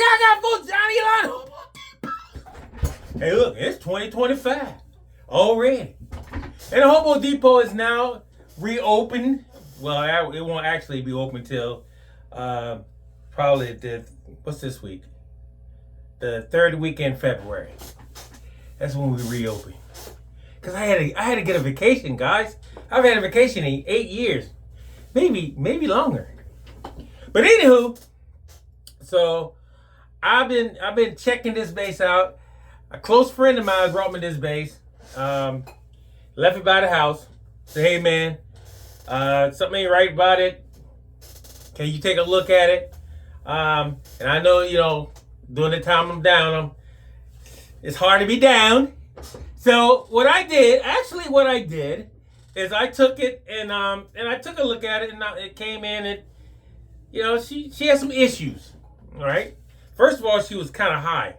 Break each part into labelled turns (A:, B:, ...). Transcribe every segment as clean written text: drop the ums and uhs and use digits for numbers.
A: I got full Johnny Line. Hey, look, it's 2025 already. And the Hobo Depot is now reopened. Well, it won't actually be open till probably what's this week? The third weekend in February. That's when we reopen. Cause I had to get a vacation, guys. I've had a vacation in 8 years, maybe longer. But anywho, so I've been checking this bass out. A close friend of mine brought me this bass. Left it by the house. Said, hey man, something ain't right about it. Can you take a look at it? And I know, during the time I'm down, it's hard to be down. So what I did is I took it and I took a look at it, and it came in and she had some issues. All right. First of all, she was kind of high,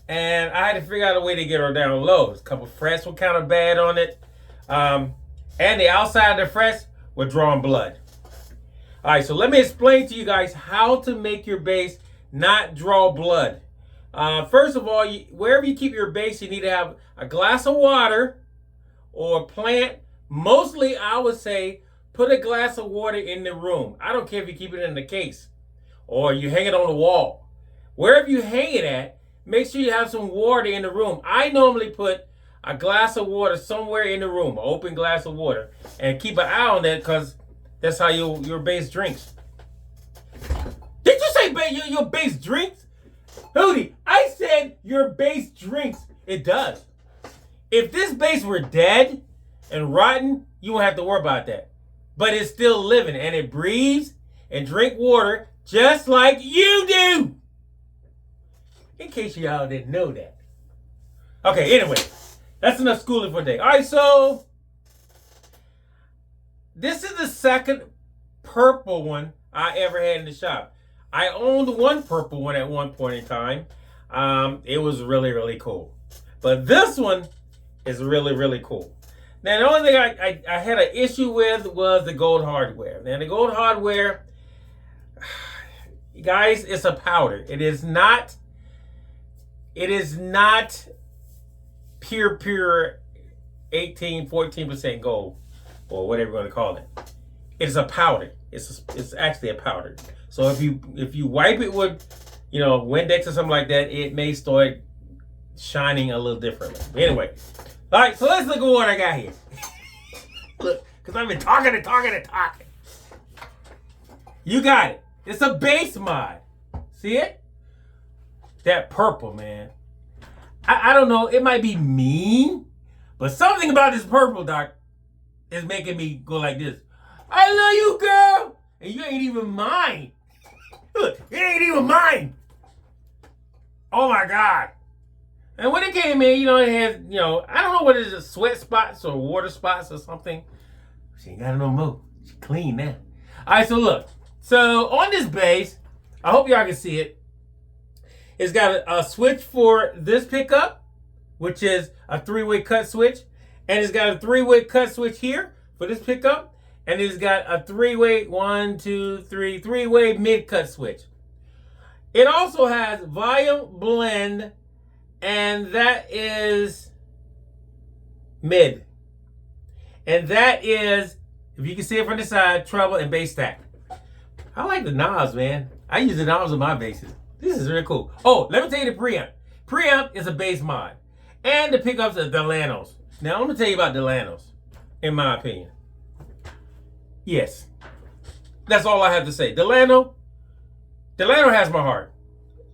A: and I had to figure out a way to get her down low. A couple frets were kind of bad on it, and the outside of the frets were drawing blood. All right, so let me explain to you guys how to make your bass not draw blood. First of all, wherever you keep your bass, you need to have a glass of water or a plant. Mostly, I would say, put a glass of water in the room. I don't care if you keep it in the case or you hang it on the wall. Wherever you hang it at, make sure you have some water in the room. I normally put a glass of water somewhere in the room, an open glass of water, and keep an eye on that because that's how your bass drinks. Did you say your bass drinks? Hootie, I said your bass drinks. It does. If this bass were dead and rotten, you won't have to worry about that. But it's still living, and it breathes and drink water just like you do. In case y'all didn't know that. Okay, anyway, that's enough schooling for today. All right, so this is the second purple one I ever had in the shop. I owned one purple one at one point in time. It was really, really cool. But this one is really, really cool. Now, the only thing I had an issue with was the gold hardware. Now, the gold hardware, guys, it's a powder. It is not pure 14% gold, or whatever you want to call it. It's a powder. It's actually a powder. So if you wipe it with, Windex or something like that, it may start shining a little differently. But anyway, all right. So let's look at what I got here. Look, because I've been talking and talking and talking. You got it. It's a BassMod. See it? That purple, man. I don't know. It might be mean, but something about this purple, Doc, is making me go like this. I love you, girl. And you ain't even mine. Look, it ain't even mine. Oh my God. And when it came in, it has, I don't know what it is, sweat spots or water spots or something. She ain't got no more. She clean now. All right, so look. So on this bass, I hope y'all can see it. It's got a switch for this pickup, which is a 3-way cut switch. And it's got a 3-way cut switch here for this pickup. And it's got a 3-way, 3-way mid-cut switch. It also has volume blend, and that is mid. And that is, if you can see it from the side, treble and bass stack. I like the knobs, man. I use the knobs on my basses. This is really cool. Oh, let me tell you the preamp. Preamp is a BassMod. And the pickups are Delanos. Now, I'm going to tell you about Delanos, in my opinion. Yes. That's all I have to say. Delano has my heart.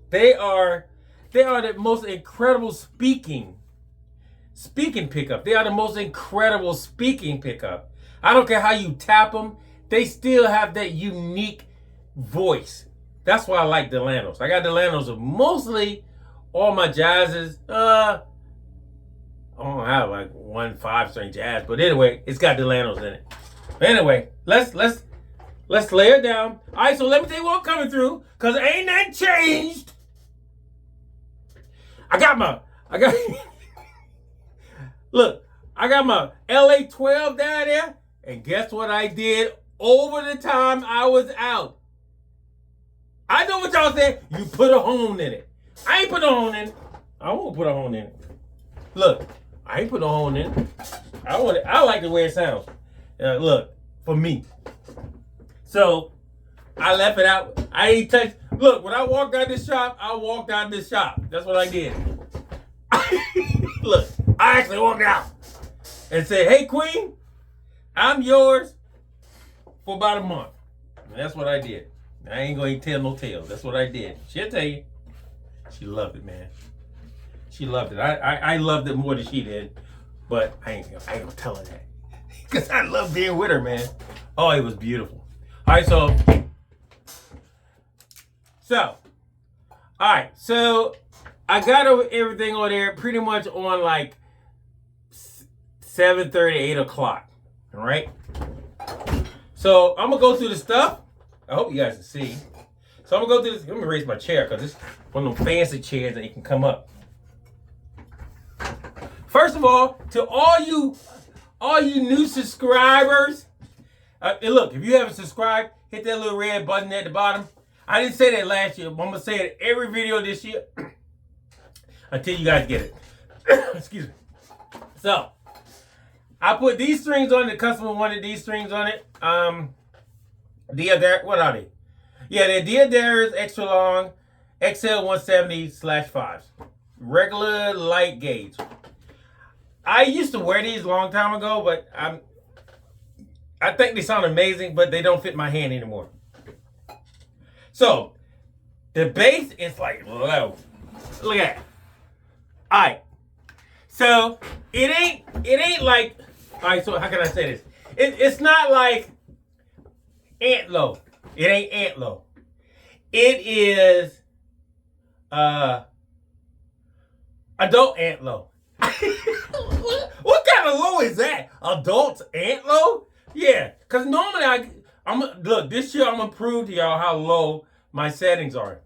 A: They are the most incredible speaking pickup. They are the most incredible speaking pickup. I don't care how you tap them. They still have that unique voice. That's why I like Delanos. I got Delanos of mostly all my jazzes. I don't have like one 5-string jazz, but anyway, it's got Delanos in it. Anyway, let's lay it down. All right, so let me tell you what I'm coming through, cause ain't that changed. Look, I got my LA 12 down there, and guess what I did over the time I was out? I know what y'all said. You put a hone in it. I ain't put a hone in it. I won't put a hone in it. Look, I ain't put a hone in it. I like the way it sounds. Look, for me. So, I left it out. I ain't touched. Look, when I walked out this shop, I walked out this shop. That's what I did. Look, I actually walked out and said, hey, Queen, I'm yours for about a month. And that's what I did. I ain't going to tell no tales. That's what I did. She'll tell you. She loved it, man. She loved it. I loved it more than she did. But I ain't going to tell her that. Because I love being with her, man. Oh, it was beautiful. All right, so. All right, so I got everything on there pretty much on like 7:30, 8 o'clock. All right. So I'm gonna go through the stuff. I hope you guys can see. So I'm gonna go through this. Let me raise my chair because it's one of them fancy chairs that you can come up. First of all, to all you new subscribers, and look, if you haven't subscribed, hit that little red button at the bottom. I didn't say that last year, but I'm gonna say it every video this year until you guys get it. Excuse me. So I put these strings on. The customer wanted these strings on it. What are they? Yeah, they're Diodaras extra long, XL 170/5s, regular light gauge. I used to wear these a long time ago, but I think they sound amazing, but they don't fit my hand anymore. So the bass is like low. Look at that. All right. So it ain't like. All right. So how can I say this? It's not like ant low. It ain't ant low. It is adult ant low. What kind of low is that? Adult ant low? Yeah, because normally look, this year I'm gonna prove to y'all how low my settings are.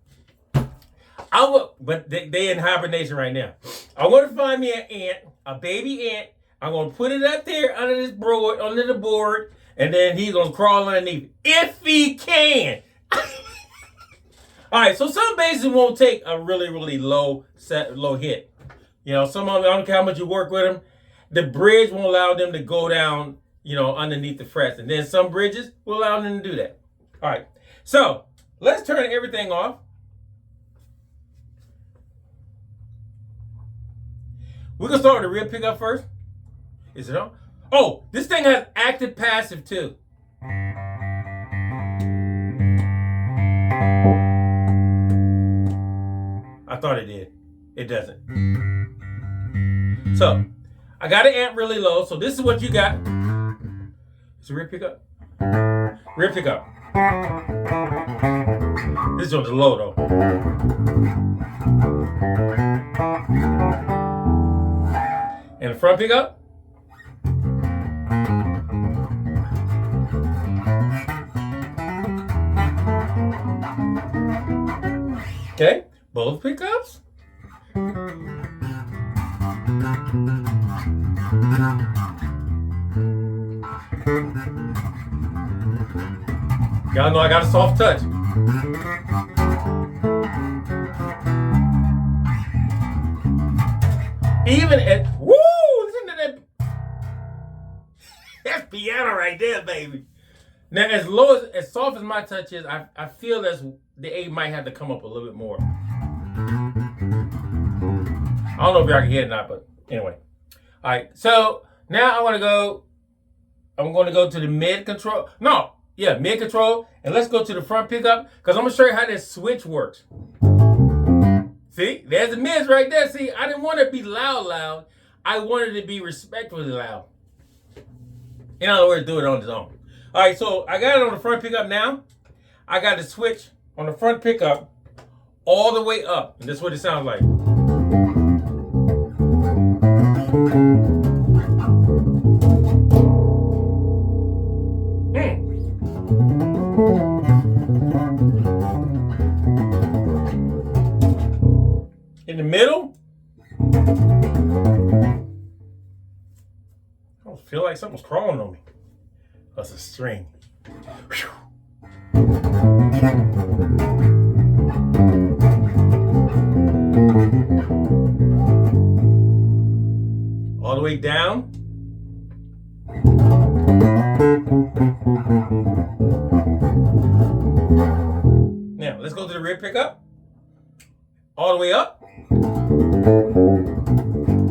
A: But they in hibernation right now. I want to find me an ant, a baby ant. I'm gonna put it up there under the board, and then he's gonna crawl underneath it if he can. All right, so some basses won't take a really, really low hit. You know, some of them, I don't care how much you work with them, the bridge won't allow them to go down, you know, underneath the frets. And then some bridges will allow them to do that. All right, so let's turn everything off. We're gonna start with the rear pickup first. Is it on? Oh, this thing has active passive too. I thought it did. It doesn't. So, I got an amp really low. So this is what you got. It's a rear pickup. Rear pickup. This one's low though. And the front pickup. Okay, both pickups. Y'all know I got a soft touch. Even at woo, listen to that. That's piano right there, baby. Now, as soft as my touch is, I feel as the A might have to come up a little bit more. I don't know if y'all can hear it or not, but anyway. All right, so now I'm going to go to the mid control. No, yeah, mid control. And let's go to the front pickup because I'm going to show you how this switch works. See, there's the mids right there. See, I didn't want it to be loud. I wanted it to be respectfully loud. In other words, do it on its own. All right, so I got it on the front pickup now. I got the switch on the front pickup all the way up. And this is what it sounds like. In the middle, I feel like something's crawling on me. That's a string. Whew. way down. Now, let's go to the rear pickup. All the way up.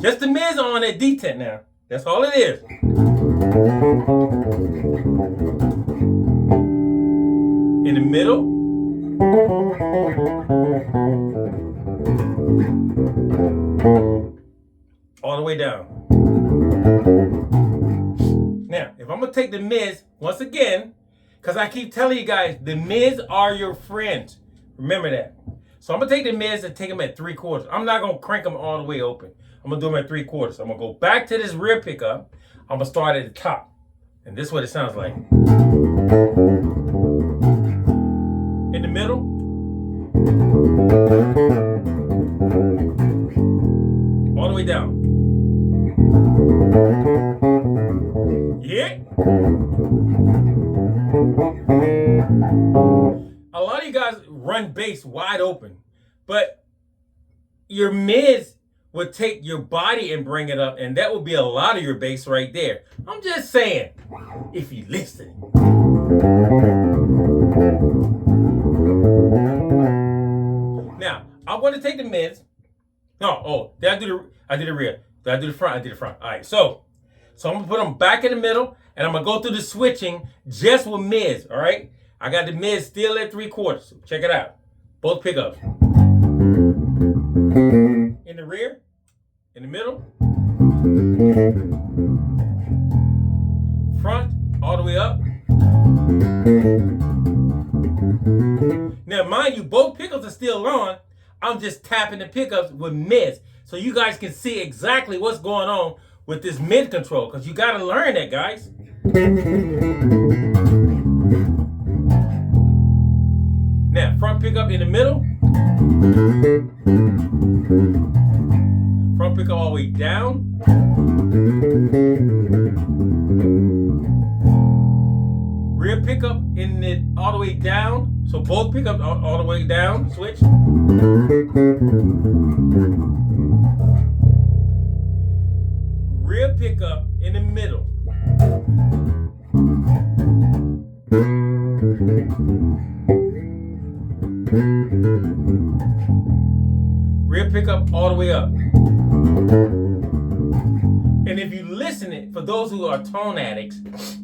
A: Just the mids on that detent now. That's all it is. In the middle. All the way down. Now, if I'm going to take the mids, once again, because I keep telling you guys, the mids are your friends. Remember that. So I'm going to take the mids and take them at 3/4. I'm not going to crank them all the way open. I'm going to do them at 3/4. I'm going to go back to this rear pickup. I'm going to start at the top. And this is what it sounds like. In the middle. All the way down. Yeah. A lot of you guys run bass wide open, but your mids would take your body and bring it up, and that would be a lot of your bass right there. I'm just saying, if you listen. Now, I'm going to take the mids. No, did I do the rear? Did I do the front? I did the front. All right, so I'm going to put them back in the middle, and I'm going to go through the switching just with mids, all right? I got the mids still at 3/4. Check it out. Both pickups. In the rear, in the middle, front, all the way up. Now, mind you, both pickups are still on. I'm just tapping the pickups with mids so you guys can see exactly what's going on with this mid control, because you got to learn that, guys. Now, front pickup in the middle. Front pickup all the way down. Rear pickup all the way down. So both pickups all the way down. Switch. Rear pickup in the middle. Rear pickup all the way up. And if you listen it, for those who are tone addicts,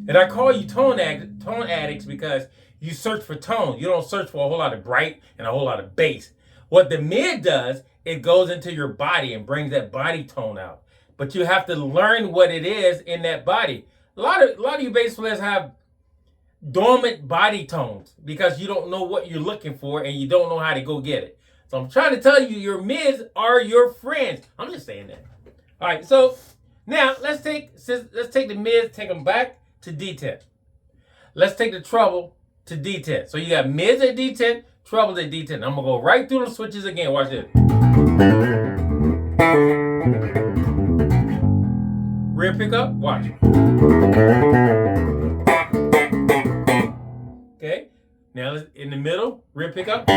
A: and I call you tone addicts because you search for tone. You don't search for a whole lot of bright and a whole lot of bass. What the mid does, it goes into your body and brings that body tone out. But you have to learn what it is in that body. A lot of you bass players have dormant body tones because you don't know what you're looking for and you don't know how to go get it. So I'm trying to tell you, your mids are your friends. I'm just saying that. All right, so now let's take the mids, take them back to D10. Let's take the treble to D10. So you got mids at D10, treble at D10. I'm gonna go right through the switches again. Watch this. Rear pickup, watch. Okay, now let's in the middle, rear pickup.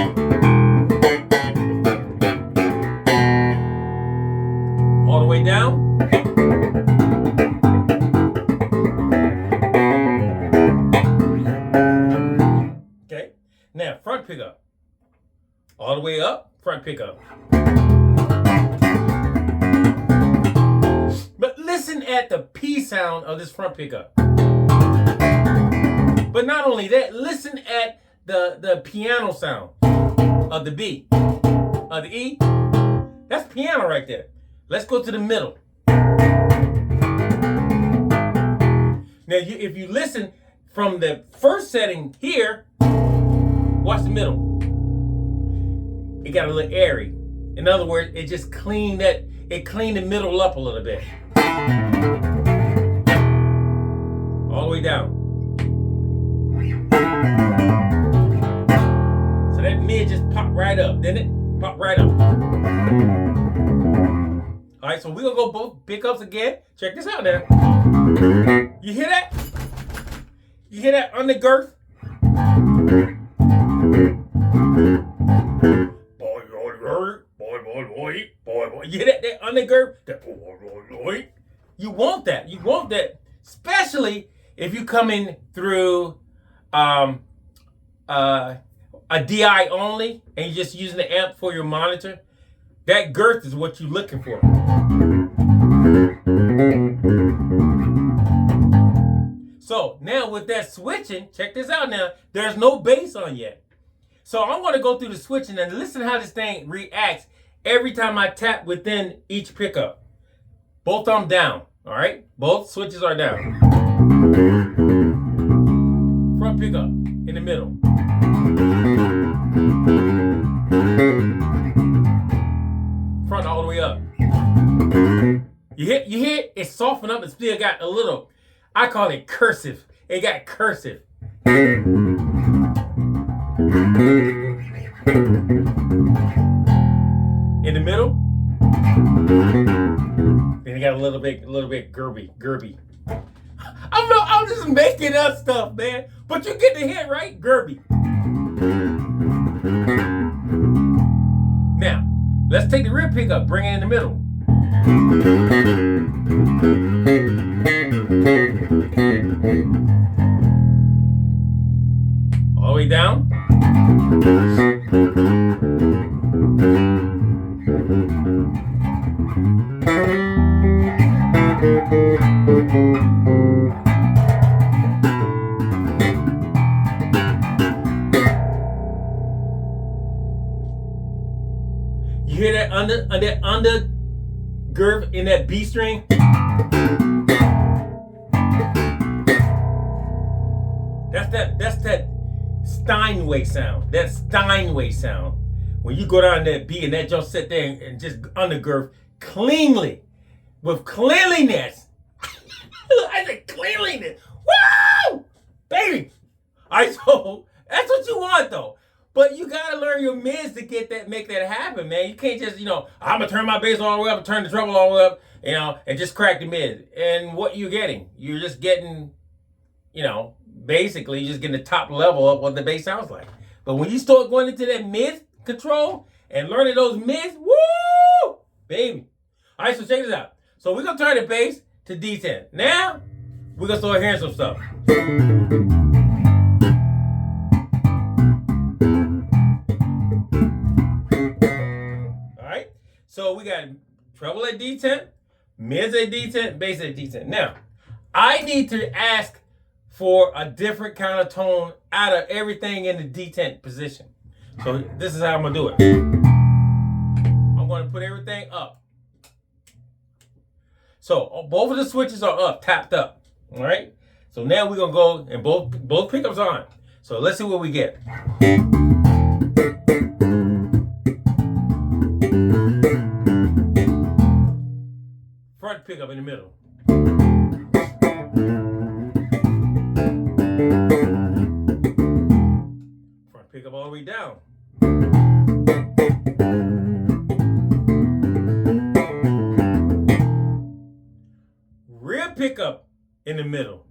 A: All the way down. Okay, now front pickup. All the way up, front pickup. But listen at the P sound of this front pickup. But not only that, listen at the piano sound of the B, of the E. That's piano right there. Let's go to the middle. Now, if you listen from the first setting here, watch the middle. It got a little airy. In other words, it just cleaned the middle up a little bit. All the way down. So that mid just popped right up, didn't it? Popped right up. All right, so we're gonna go both pickups again. Check this out now. You hear that? You hear that undergirth? Boy. You hear that undergirth? That boy. You want that. You want that, especially if you come in through a DI only and you're just using the amp for your monitor. That girth is what you're looking for. So now with that switching, check this out now. There's no bass on yet. So I'm going to go through the switching and listen how this thing reacts every time I tap within each pickup. Both of them down, all right? Both switches are down. Front pickup in the middle. Front all the way up. You hear it? It's softened up and still got a little, I call it cursive. It got cursive. In the middle, then you got a little bit Gerby. I'm just making up stuff, man. But you get the hint, right? Gerby. Now, let's take the rear pickup, bring it in the middle. All the way down. You hear that under girth in that B string? That's that Steinway sound. That Steinway sound. When you go down that B and that just sit there and just undergirth cleanly, with cleanliness. I said cleanliness. Woo! Baby. Alright, so that's what you want though. But you gotta learn your mids to make that happen, man. You can't just, I'm gonna turn my bass all the way up, turn the treble all the way up, and just crack the mid. And what you're getting? You're just getting, basically you're just getting the top level of what the bass sounds like. But when you start going into that mid control and learning those mids, woo! Baby. Alright, so check this out. So we're gonna turn the bass to D10. Now, we're gonna start hearing some stuff. Alright, so we got treble at D10, mids at D10, bass at D10. Now, I need to ask for a different kind of tone out of everything in the D10 position. So this is how I'm gonna do it. I'm gonna put everything up. So both of the switches are up, tapped up. All right. So now we're gonna go and both pickups are on. So let's see what we get. Front pickup in the middle. Front pickup all the way down. Rear pickup in the middle.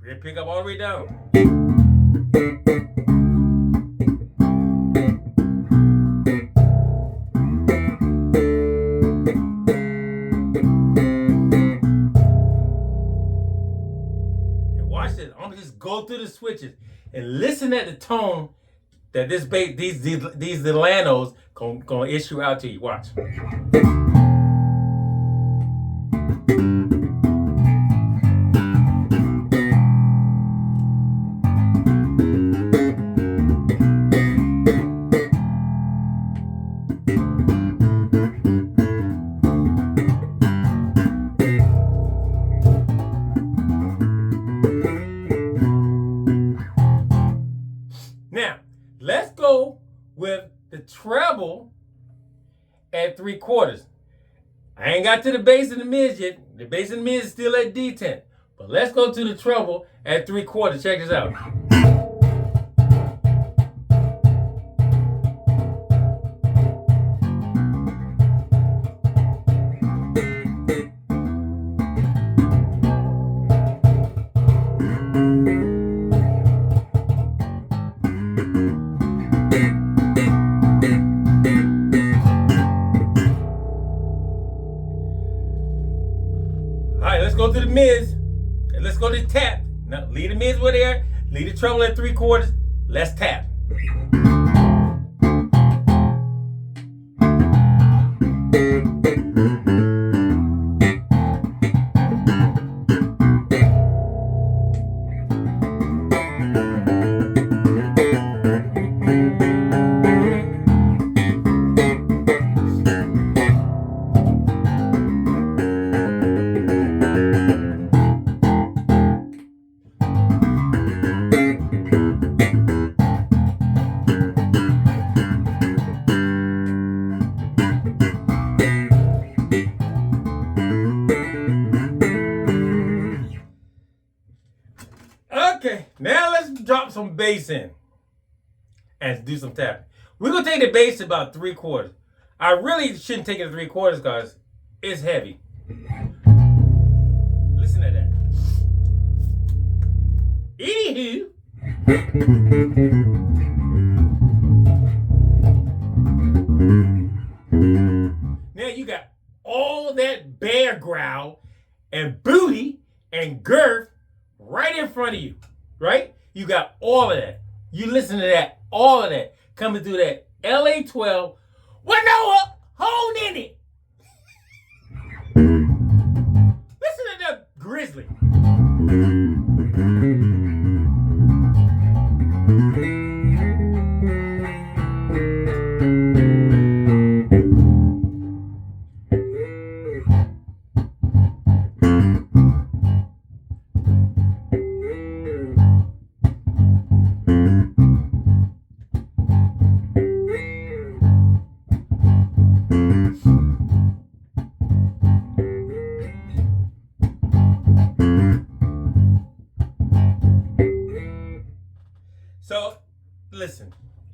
A: Rear pickup all the way down. And watch this. I'm gonna just go through the switches and listen at the tone that this bass, these Delanos gonna issue out to you. Watch. Now, let's go with the treble at 3/4. I ain't got to the bass and the mids yet. The bass and the mids is still at D10. But let's go to the treble at 3/4. Check this out. let's go to the mids. And let's go to the tap. Now, leave the mids where they are. Leave the treble at 3/4. Let's tap. Okay, now let's drop some bass in and do some tapping. We're gonna take the bass to about 3/4. I really shouldn't take it to 3/4 because it's heavy. Listen to that. Anywho. Now you got all that bear growl and booty and girth right in front of you, right? You got all of that. You listen to that, all of that coming through that LA12 with no hole in it. Listen to the grizzly. So, listen,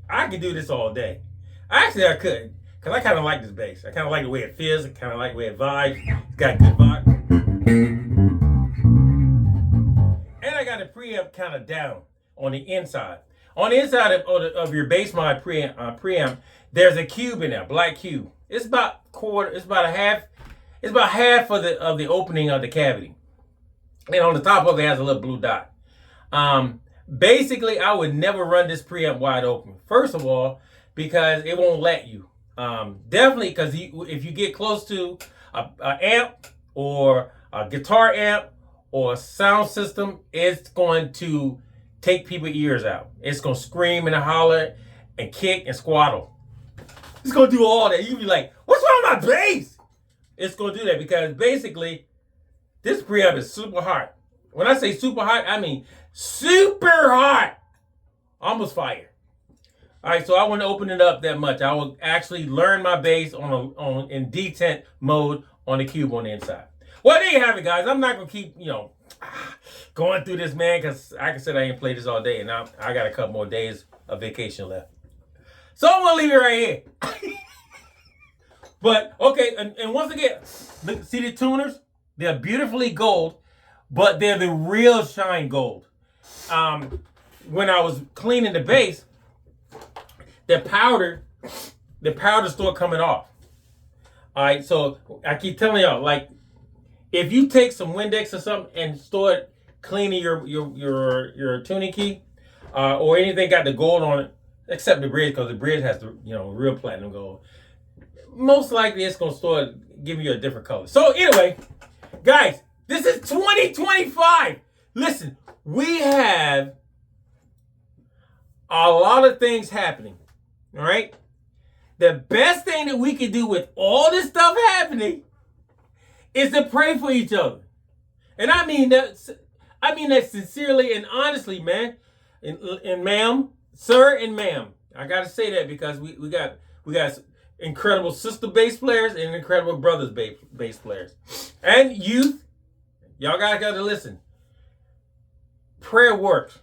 A: I could do this all day. Actually, I could, because I kind of like this bass. I kind of like the way it feels. I kind of like the way it vibes. It's got a good vibe. And I got the preamp kind of down on the inside. On the inside of your BassMod preamp, there's a cube in there, black cube. It's about half of the opening of the cavity. And on the top of it has a little blue dot. Basically, I would never run this preamp wide open. First of all, because it won't let you. Definitely, because if you get close to an amp or a guitar amp or a sound system, it's going to take people's ears out. It's going to scream and holler and kick and squaddle. It's going to do all that. You'll be like, what's wrong with my bass? It's going to do that because basically, this preamp is super hot. When I say super hot, I mean super hot. Almost fire. All right, so I wouldn't open it up that much. I will actually learn my bass in detent mode on the cube on the inside. Well, there you have it, guys. I'm not going to keep, going through this, man, because like I said, I ain't played this all day, and I got a couple more days of vacation left. So I'm going to leave it right here. But, okay, and once again, look, see the tuners? They're beautifully gold, but they're the real shine gold. When I was cleaning the bass, the powder started coming off. All right, so I keep telling y'all, like, if you take some Windex or something and start cleaning your tuning key, or anything got the gold on it, except the bridge, because the bridge has the real platinum gold, most likely it's gonna start giving you a different color. So anyway, guys, this is 2025. Listen, we have a lot of things happening. All right. The best thing that we can do with all this stuff happening is to pray for each other. And I mean that sincerely and honestly, man. And ma'am, sir and ma'am. I gotta say that because we got incredible sister bass players and incredible brothers bass players. And youth, y'all gotta listen. Prayer works.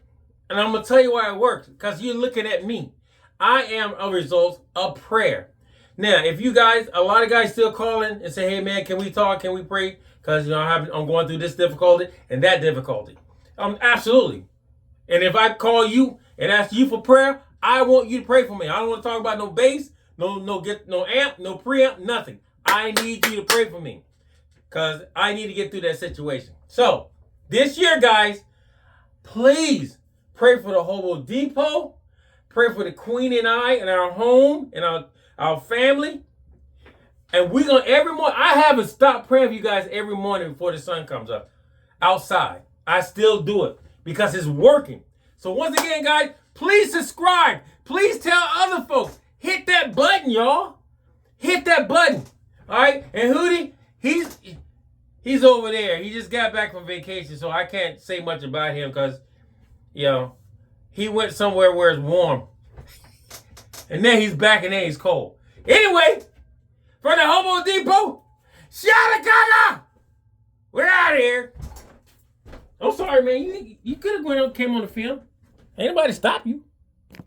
A: And I'm gonna tell you why it works. Because you're looking at me. I am a result of prayer. Now, if you guys, a lot of guys still calling and say, hey man, can we talk? Can we pray? Because I'm going through this difficulty and that difficulty. Absolutely. And if I call you and ask you for prayer, I want you to pray for me. I don't want to talk about no bass, no amp, no preamp, nothing. I need you to pray for me. because I need to get through that situation. So this year, guys, please pray for the Hobo Depot. Pray for the Queen and I and our home and our family. And we're going to every morning. I haven't stopped praying for you guys every morning before the sun comes up outside. I still do it because it's working. So once again, guys, please subscribe. Please tell other folks. Hit that button, y'all. Hit that button. All right? And Hootie, he's over there. He just got back from vacation, so I can't say much about him because, you know, he went somewhere where it's warm. And then he's back and then he's cold. Anyway, from the Hobo Depot, Shalakana! We're out of here. I'm sorry, man. You could have came on the film. Ain't nobody stop you.